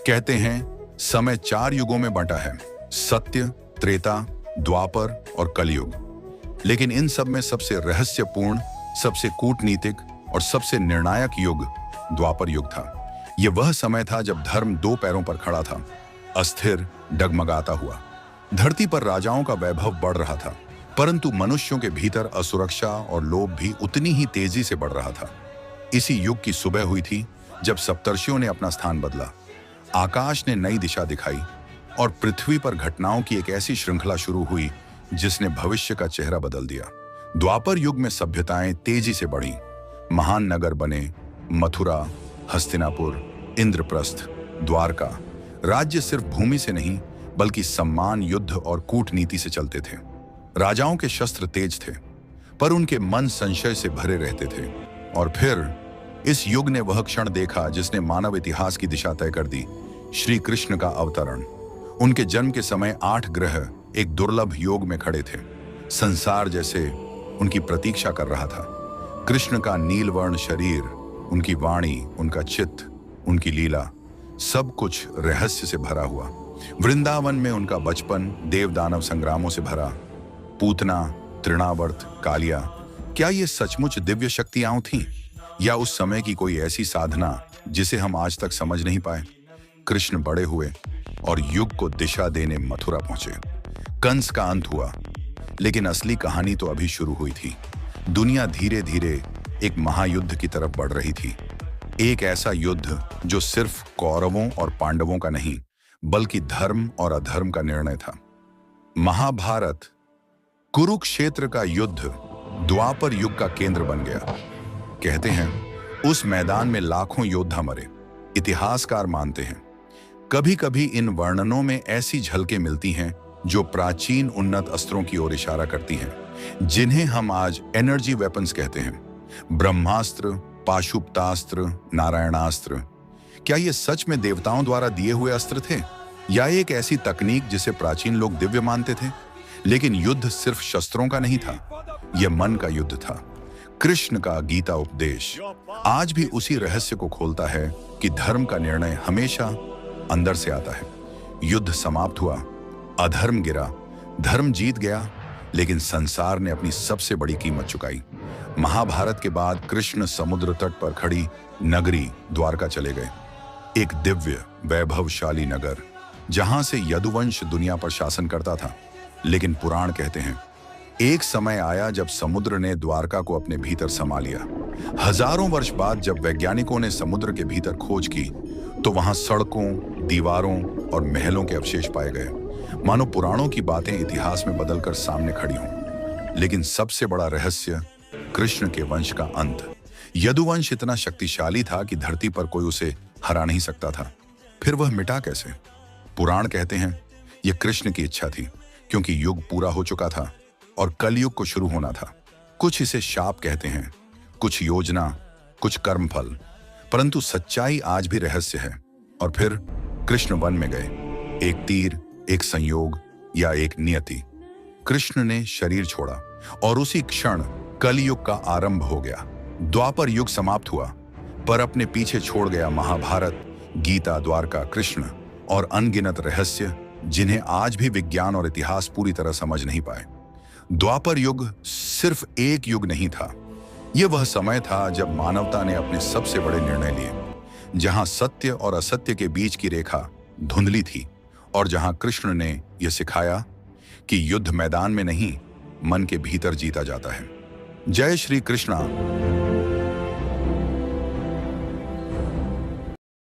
कहते हैं समय 4 युगों में बंटा है, सत्य, त्रेता, द्वापर और कलयुग। लेकिन इन सब में सबसे रहस्यपूर्ण, सबसे कूटनीतिक और सबसे निर्णायक युग द्वापर युग था। यह वह समय था जब धर्म 2 पैरों पर खड़ा था, अस्थिर, डगमगाता हुआ। धरती पर राजाओं का वैभव बढ़ रहा था, परंतु मनुष्यों के भीतर असुरक्षा और लोभ भी उतनी ही तेजी से बढ़ रहा था। इसी युग की सुबह हुई थी जब सप्तर्षियों ने अपना स्थान बदला, आकाश ने नई दिशा दिखाई और पृथ्वी पर घटनाओं की एक ऐसी श्रृंखला शुरू हुई जिसने भविष्य का चेहरा बदल दिया। द्वापर युग में सभ्यताएं तेजी से बढ़ी, महान नगर बने, मथुरा, हस्तिनापुर, इंद्रप्रस्थ, द्वारका। राज्य सिर्फ भूमि से नहीं बल्कि सम्मान, युद्ध और कूटनीति से चलते थे। राजाओं के शस्त्र तेज थे, पर उनके मन संशय से भरे रहते थे। और फिर इस युग ने वह क्षण देखा जिसने मानव इतिहास की दिशा तय कर दी, श्री कृष्ण का अवतरण। उनके जन्म के समय 8 ग्रह एक दुर्लभ योग में खड़े थे। संसार जैसे उनकी प्रतीक्षा कर रहा था। कृष्ण का नीलवर्ण शरीर, उनकी वाणी, उनका चित्त, उनकी लीला, सब कुछ रहस्य से भरा हुआ। वृंदावन में उनका बचपन देव दानव संग्रामों से भरा। पूतना, तृणावर्त, कालिया, क्या ये सचमुच दिव्य शक्तियां थीं या उस समय की कोई ऐसी साधना जिसे हम आज तक समझ नहीं पाए? कृष्ण बड़े हुए और युग को दिशा देने मथुरा पहुंचे। कंस का अंत हुआ, लेकिन असली कहानी तो अभी शुरू हुई थी। दुनिया धीरे धीरे एक महायुद्ध की तरफ बढ़ रही थी। एक ऐसा युद्ध जो सिर्फ कौरवों और पांडवों का नहीं बल्कि धर्म और अधर्म का निर्णय था। महाभारत, कुरुक्षेत्र का युद्ध द्वापर युग का केंद्र बन गया। कहते हैं उस मैदान में लाखों योद्धा मरे। इतिहासकार मानते हैं कभी कभी इन वर्णनों में ऐसी झलकें मिलती हैं जो प्राचीन उन्नत अस्त्रों की ओर इशारा करती हैं, जिन्हें हम आज एनर्जी वेपन्स कहते हैं। ब्रह्मास्त्र, पाशुपतास्त्र, नारायणास्त्र। क्या ये सच में देवताओं द्वारा दिए हुए अस्त्र थे या एक ऐसी तकनीक जिसे प्राचीन लोग दिव्य मानते थे? लेकिन युद्ध सिर्फ शस्त्रों का नहीं था, यह मन का युद्ध था। कृष्ण का गीता उपदेश आज भी उसी रहस्य को खोलता है कि धर्म का निर्णय हमेशा अंदर से आता है। युद्ध समाप्त हुआ, अधर्म गिरा, धर्म जीत गया, लेकिन संसार ने अपनी सबसे बड़ी कीमत चुकाई। महाभारत के बाद कृष्ण समुद्र तट पर खड़ी नगरी द्वारका चले गए। एक दिव्य वैभवशाली नगर जहां से यदुवंश दुनिया पर शासन करता था। लेकिन पुराण कहते हैं एक समय आया जब समुद्र ने द्वारका को अपने भीतर समा लिया। हजारों वर्ष बाद जब वैज्ञानिकों ने समुद्र के भीतर खोज की तो वहां सड़कों, दीवारों और महलों के अवशेष पाए गए, मानो पुराणों की बातें इतिहास में बदलकर सामने खड़ी हों। लेकिन सबसे बड़ा रहस्य कृष्ण के वंश का अंत। यदुवंश इतना शक्तिशाली था कि धरती पर कोई उसे हरा नहीं सकता था। फिर वह मिटा कैसे? पुराण कहते हैं यह कृष्ण की इच्छा थी, क्योंकि युग पूरा हो चुका था और कलयुग को शुरू होना था। कुछ इसे शाप कहते हैं, कुछ योजना, कुछ कर्मफल, परंतु सच्चाई आज भी रहस्य है। और फिर कृष्ण वन में गए। एक तीर, एक संयोग या एक नियति। कृष्ण ने शरीर छोड़ा और उसी क्षण कलयुग का आरंभ हो गया। द्वापर युग समाप्त हुआ, पर अपने पीछे छोड़ गया महाभारत, गीता, द्वारका, कृष्ण और अनगिनत रहस्य जिन्हें आज भी विज्ञान और इतिहास पूरी तरह समझ नहीं पाए। द्वापर युग सिर्फ एक युग नहीं था, यह वह समय था जब मानवता ने अपने सबसे बड़े निर्णय लिए, जहां सत्य और असत्य के बीच की रेखा धुंधली थी और जहां कृष्ण ने यह सिखाया कि युद्ध मैदान में नहीं, मन के भीतर जीता जाता है। जय श्री कृष्णा।